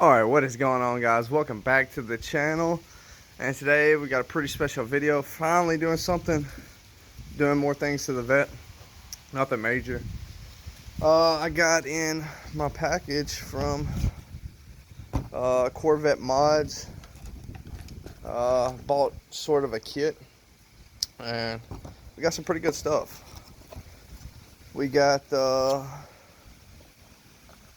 Alright, what is going on, guys? Welcome back to the channel. And today we got a pretty special video. Finally doing something, doing more things to the Vette. Nothing major. I got in my package from Corvette mods. Bought sort of a kit, and we got some pretty good stuff. We got the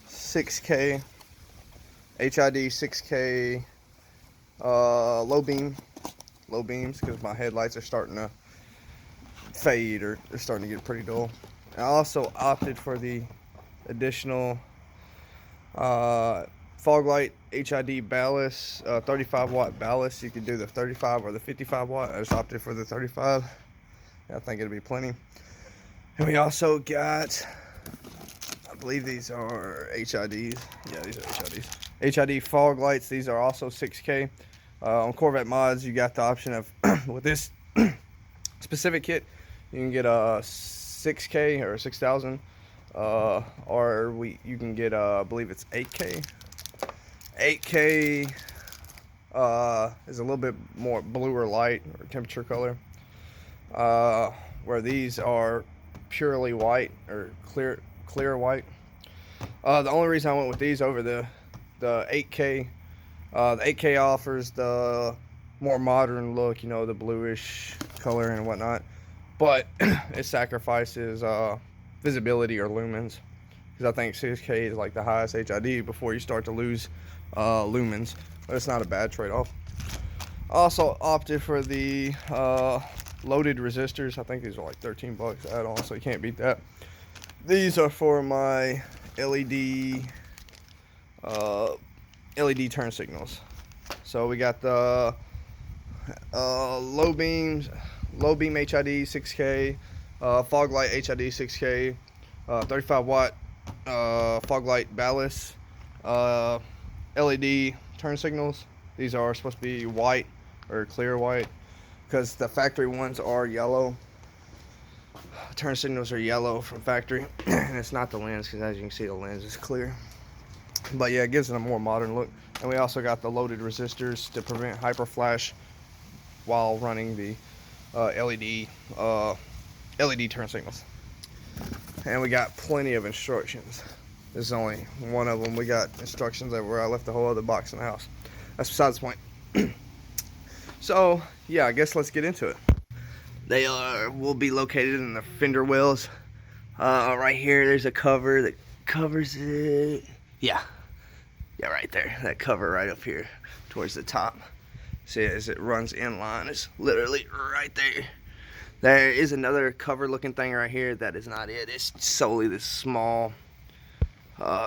6K HID 6K low beams because my headlights are starting to fade, or they're starting to get pretty dull. I also opted for the additional fog light HID ballast, 35 watt ballast. You could do the 35 or the 55 watt. I just opted for the 35. I think it'll be plenty. And we also got, I believe these are HIDs. Yeah, these are HIDs. HID fog lights. These are also 6K. On Corvette mods, you got the option of with this specific kit, you can get a 6K or 6,000, or you can get I believe it's 8K. 8K is a little bit more bluer light or temperature color, where these are purely white or clear white. The only reason I went with these over the 8K, the 8K offers the more modern look, you know, the bluish color and whatnot, but it sacrifices visibility or lumens, because I think 6K is like the highest HID before you start to lose lumens, but it's not a bad trade-off. Also opted for the loaded resistors. I think these are like 13 bucks add-on, so you can't beat that. These are for my LED turn signals. So we got the low beam HID 6K, fog light HID 6K, 35 watt fog light ballast, LED turn signals. These are supposed to be white or clear white, because the factory ones are yellow. Turn signals are yellow from factory, and it's not the lens, because as you can see, the lens is clear. But yeah, it gives it a more modern look. And we also got the loaded resistors to prevent hyper flash while running the LED turn signals. And we got plenty of instructions. This is only one of them. We got instructions where I left the whole other box in the house. That's besides the point. So yeah, I guess let's get into it. They will be located in the fender wells. Right here, there's a cover that covers it. Yeah, right there. That cover right up here towards the top. See, as it runs in line, it's literally right there. There is another cover looking thing right here. That is not it. It's solely this small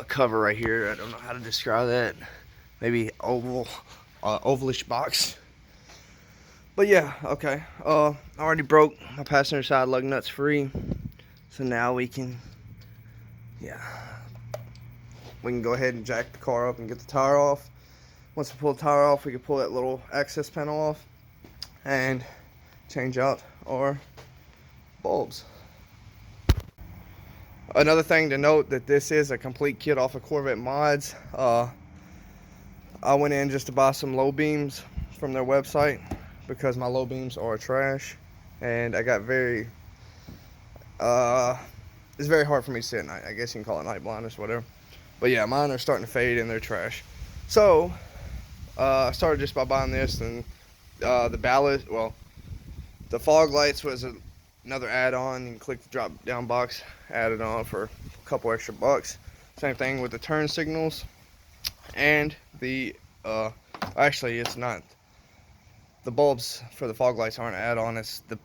cover right here. I don't know how to describe that. Maybe ovalish box. But yeah, okay. I already broke my passenger side lug nuts free, so now we can go ahead and jack the car up and get the tire off. Once we pull the tire off, we can pull that little access panel off and change out our bulbs. Another thing to note, that this is a complete kit off of Corvette mods. I went in just to buy some low beams from their website, because my low beams are trash, and I got it's very hard for me to see at night. I guess you can call it night blindness, whatever. But yeah, mine are starting to fade and they're trash. So I started just by buying this, and the ballast, well, the fog lights was another add-on. You can click the drop down box, add it on for a couple extra bucks. Same thing with the turn signals, and the actually, it's not, the bulbs for the fog lights aren't add-on. It's the,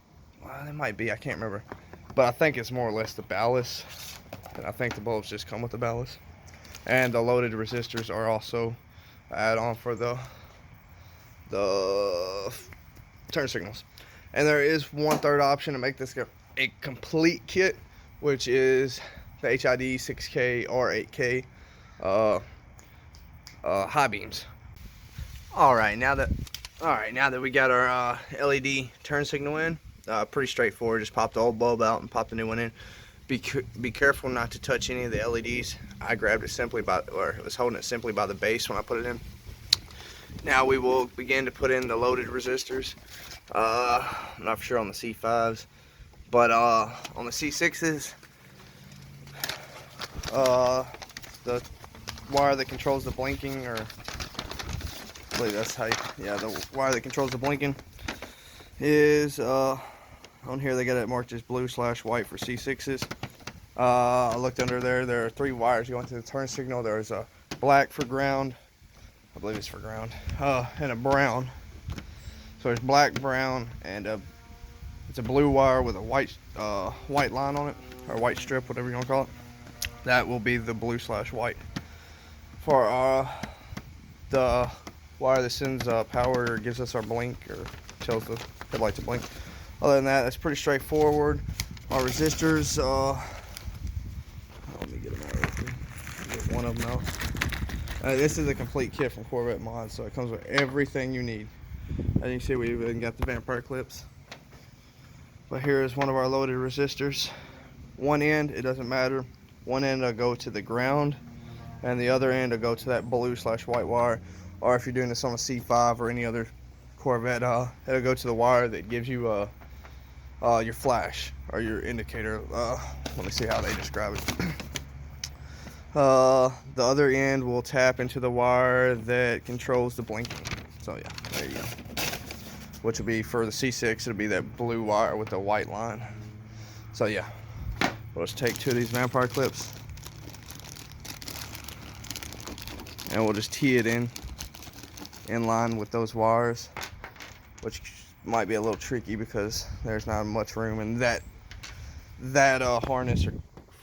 well, it might be, I can't remember, but I think it's more or less the ballast, and I think the bulbs just come with the ballast. And the loaded resistors are also add-on for the turn signals. And there is one third option to make this a complete kit, which is the HID 6K or 8K high beams. All right, now that we got our LED turn signal in, pretty straightforward. Just pop the old bulb out and pop the new one in. Be careful not to touch any of the LEDs. I grabbed it simply by, or was holding it simply by the base when I put it in. Now we will begin to put in the loaded resistors. I'm not sure on the C5s, but on the C6s, the wire that controls the blinking, or I believe that's how the wire that controls the blinking is on here. They got it marked as blue/white for C6s. I looked under there. There are 3 wires going to the turn signal. There's a black for ground, I believe it's for ground, and a brown. So there's black, brown, and it's a blue wire with a white line on it, or white strip, whatever you want to call it. That will be the blue/white. For the wire that sends power, or gives us our blink, or tells the headlight to blink. Other than that, that's pretty straightforward. Our resistors, let me get them out right here. Get one of them out. This is a complete kit from Corvette Mod, so it comes with everything you need. As you can see, we even got the vampire clips. But here is one of our loaded resistors. One end, it doesn't matter. One end will go to the ground, and the other end will go to that blue/white wire. Or if you're doing this on a C5 or any other Corvette, it'll go to the wire that gives you your flash or your indicator. Let me see how they describe it. The other end will tap into the wire that controls the blinking. So yeah, there you go. Which will be for the C6, it'll be that blue wire with the white line. So yeah, we'll just take 2 of these vampire clips and we'll just tee it in line with those wires, which might be a little tricky because there's not much room, and that harness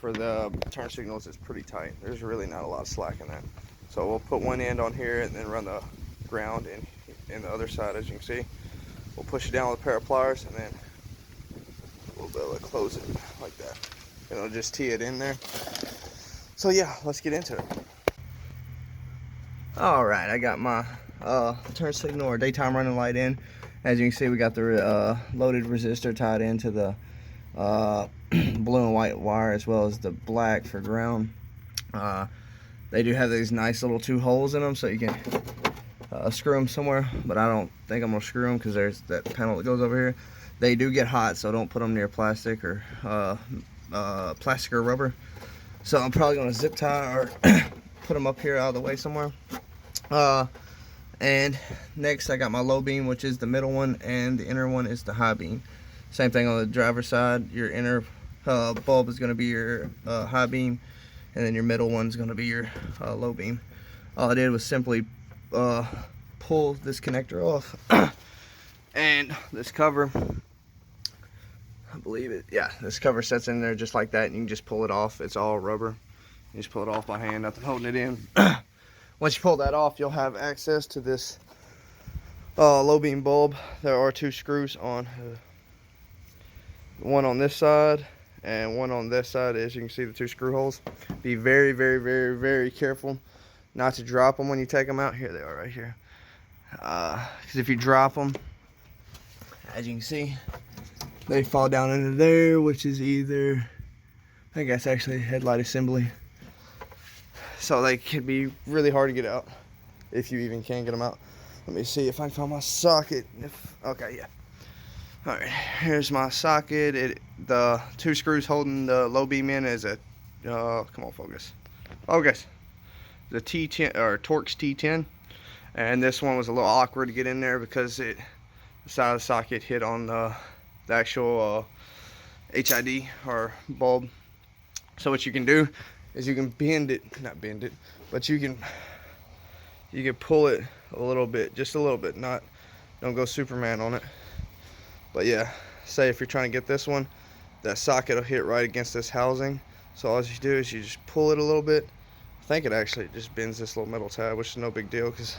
for the turn signals is pretty tight. There's really not a lot of slack in that. So we'll put one end on here and then run the ground in the other side. As you can see, we'll push it down with a pair of pliers, and then we'll be able to close it like that, and it'll just tee it in there. So yeah, let's get into it. All right, I got my turn signal or daytime running light in. As you can see, we got the loaded resistor tied into the blue and white wire, as well as the black for ground. They do have these nice little 2 holes in them, so you can screw them somewhere, but I don't think I'm gonna screw them because there's that panel that goes over here. They do get hot, so don't put them near plastic or rubber. So I'm probably gonna zip tie or put them up here out of the way somewhere. And next I got my low beam, which is the middle one, and the inner one is the high beam. Same thing on the driver's side. Your inner bulb is going to be your high beam, and then your middle one is going to be your low beam. All I did was simply pull this connector off, and this cover, I believe it, yeah, this cover sets in there just like that, and you can just pull it off. It's all rubber. You just pull it off by hand, nothing holding it in. Once you pull that off, you'll have access to this low beam bulb. There are 2 screws on, one on this side and one on this side. As you can see, the 2 screw holes. Be very, very, very, very careful not to drop them when you take them out. Here they are right here. Because if you drop them, as you can see, they fall down into there, which is either, I think that's actually a headlight assembly. So they can be really hard to get out, if you even can get them out. Let me see if I can find my socket. Okay, yeah. All right, here's my socket. The 2 screws holding the low beam in is a, come on, focus. Focus. The T10, or Torx T10. And this one was a little awkward to get in there because the side of the socket hit on the actual HID or bulb. So what you can do is you can bend it, not bend it, but you can pull it a little bit, just a little bit, don't go Superman on it. But yeah, say if you're trying to get this one, that socket will hit right against this housing. So all you do is you just pull it a little bit. I think it actually just bends this little metal tab, which is no big deal because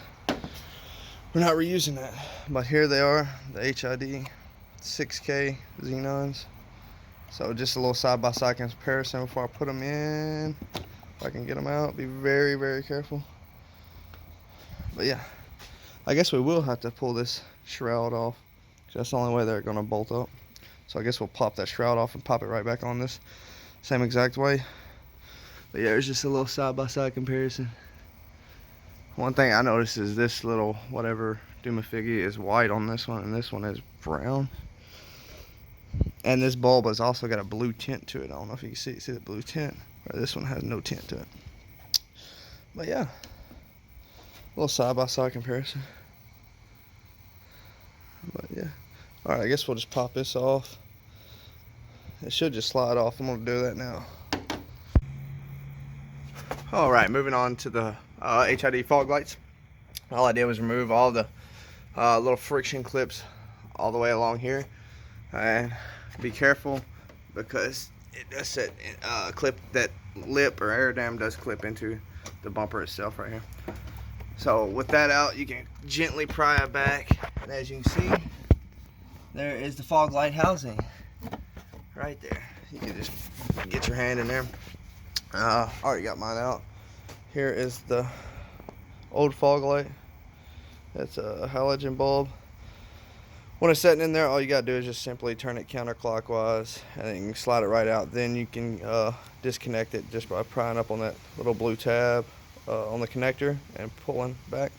we're not reusing that. But here they are, the HID 6K Xenons. So just a little side-by-side comparison before I put them in. If I can get them out, be very, very careful. But yeah, I guess we will have to pull this shroud off. That's the only way they're going to bolt up. So I guess we'll pop that shroud off and pop it right back on this same exact way. But yeah, there's just a little side-by-side comparison. One thing I noticed is this little whatever Dumafiggy is white on this one, and this one is brown. And this bulb has also got a blue tint to it. I don't know if you can see the blue tint. This one has no tint to it. But yeah, a little side-by-side comparison. But yeah, all right, I guess we'll just pop this off. It should just slide off. I'm gonna do that now. All right, moving on to the HID fog lights. All I did was remove all the little friction clips all the way along here, and be careful because it does set clip, that lip or air dam does clip into the bumper itself right here. So with that out, you can gently pry it back, and as you can see, there is the fog light housing right there. You can just get your hand in there. I already got mine out. Here is the old fog light. That's a halogen bulb. When it's setting in there, all you gotta do is just simply turn it counterclockwise, and then you can slide it right out. Then you can disconnect it just by prying up on that little blue tab on the connector and pulling back.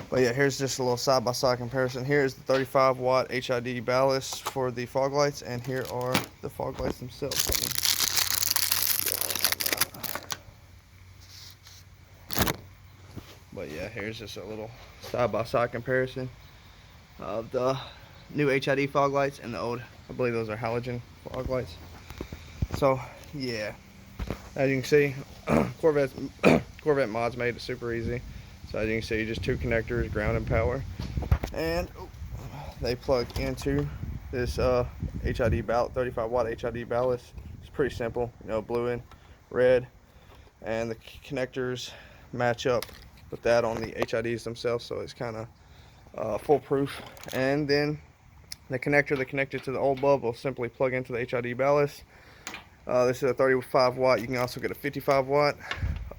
But yeah, here's just a little side-by-side comparison. Here's the 35 watt HID ballast for the fog lights, and here are the fog lights themselves. But yeah, here's just a little side-by-side comparison of the new HID fog lights and the old, I believe those are halogen fog lights. So yeah, as you can see, Corvette mods made it super easy. So as you can see, just two connectors, ground and power, and they plug into this HID 35 watt HID ballast. It's pretty simple, you know, blue and red, and the connectors match up with that on the HIDs themselves, so it's kind of foolproof. And then the connector connected to the old bulb will simply plug into the HID ballast. This is a 35 watt. You can also get a 55 watt,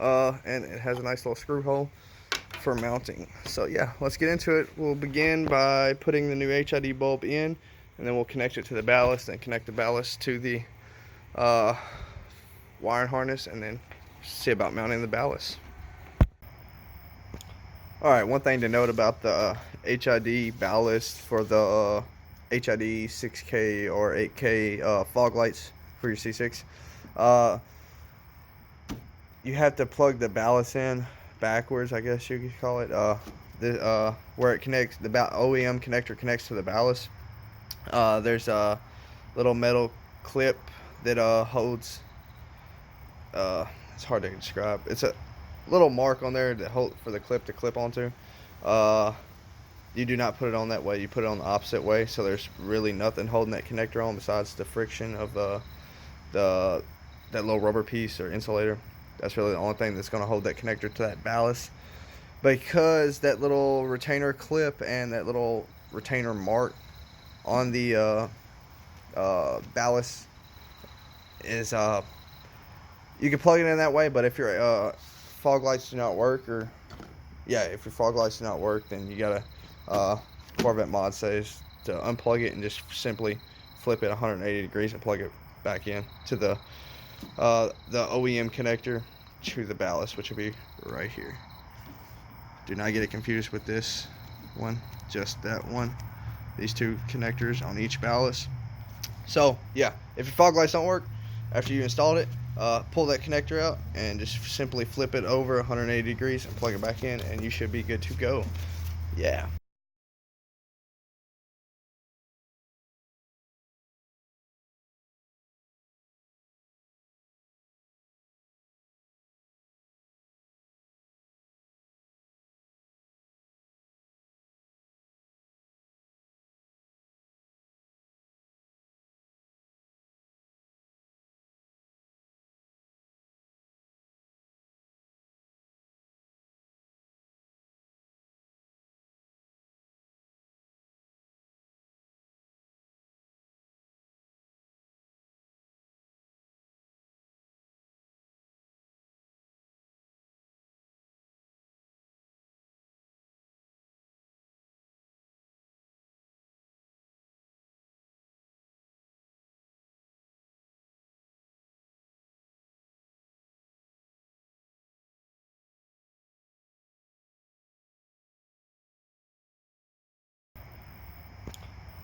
and it has a nice little screw hole for mounting. So yeah, let's get into it. We'll begin by putting the new HID bulb in, and then we'll connect it to the ballast and connect the ballast to the wiring harness, and then see about mounting the ballast. All right, one thing to note about the HID ballast for the HID 6K or 8K fog lights for your C6, you have to plug the ballast in backwards, I guess you could call it. Where it connects, the OEM connector connects to the ballast. There's a little metal clip that holds. It's hard to describe. It's a little mark on there to hold for the clip to clip onto. You do not put it on that way. You put it on the opposite way. So there's really nothing holding that connector on besides the friction of that little rubber piece or insulator. That's really the only thing that's going to hold that connector to that ballast, because that little retainer clip and that little retainer mark on the ballast is you can plug it in that way, but if your fog lights do not work, if your fog lights do not work, then you gotta Corvette mod says to unplug it and just simply flip it 180 degrees and plug it back in to the OEM connector to the ballast, which will be right here. Do not get it confused with this one, just that one. These two connectors on each ballast. So yeah, if your fog lights don't work after you installed it, pull that connector out and just simply flip it over 180 degrees and plug it back in, and you should be good to go. Yeah.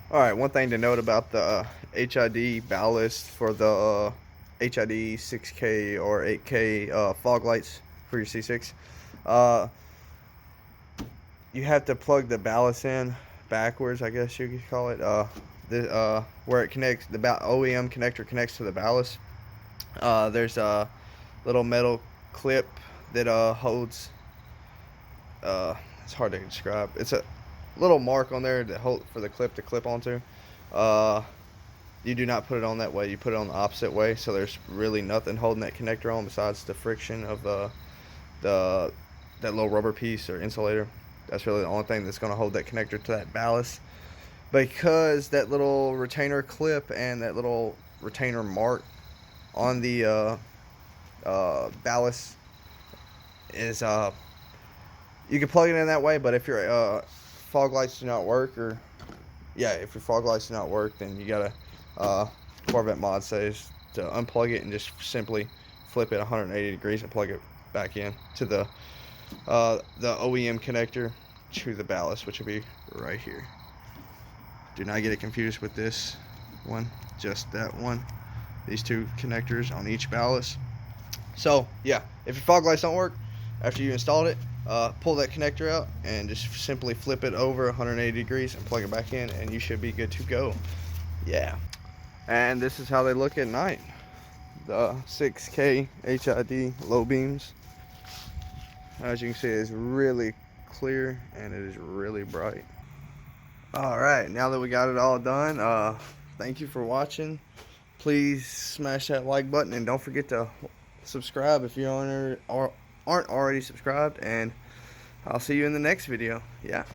Alright, one thing to note about the HID ballast for the HID 6K or 8K fog lights for your C6. You have to plug the ballast in backwards, I guess you could call it. Where it connects, the OEM connector connects to the ballast. There's a little metal clip that holds. It's hard to describe. It's a little mark on there to hold for the clip to clip onto. You do not put it on that way. You put it on the opposite way. So there's really nothing holding that connector on besides the friction of that little rubber piece or insulator. That's really the only thing that's going to hold that connector to that ballast, because that little retainer clip and that little retainer mark on the ballast is you can plug it in that way. But if your fog lights do not work, if your fog lights do not work, then you gotta Corvette mod says to unplug it and just simply flip it 180 degrees and plug it back in to the OEM connector to the ballast, which will be right here. Do not get it confused with this one, just that one. These two connectors on each ballast. So yeah, if your fog lights don't work after you installed it, pull that connector out and just simply flip it over 180 degrees and plug it back in, and you should be good to go. Yeah. And this is how they look at night. The 6K HID low beams. As you can see, it's really clear and it is really bright. Alright, now that we got it all done, thank you for watching. Please smash that like button and don't forget to subscribe if you aren't already subscribed, and I'll see you in the next video. Yeah.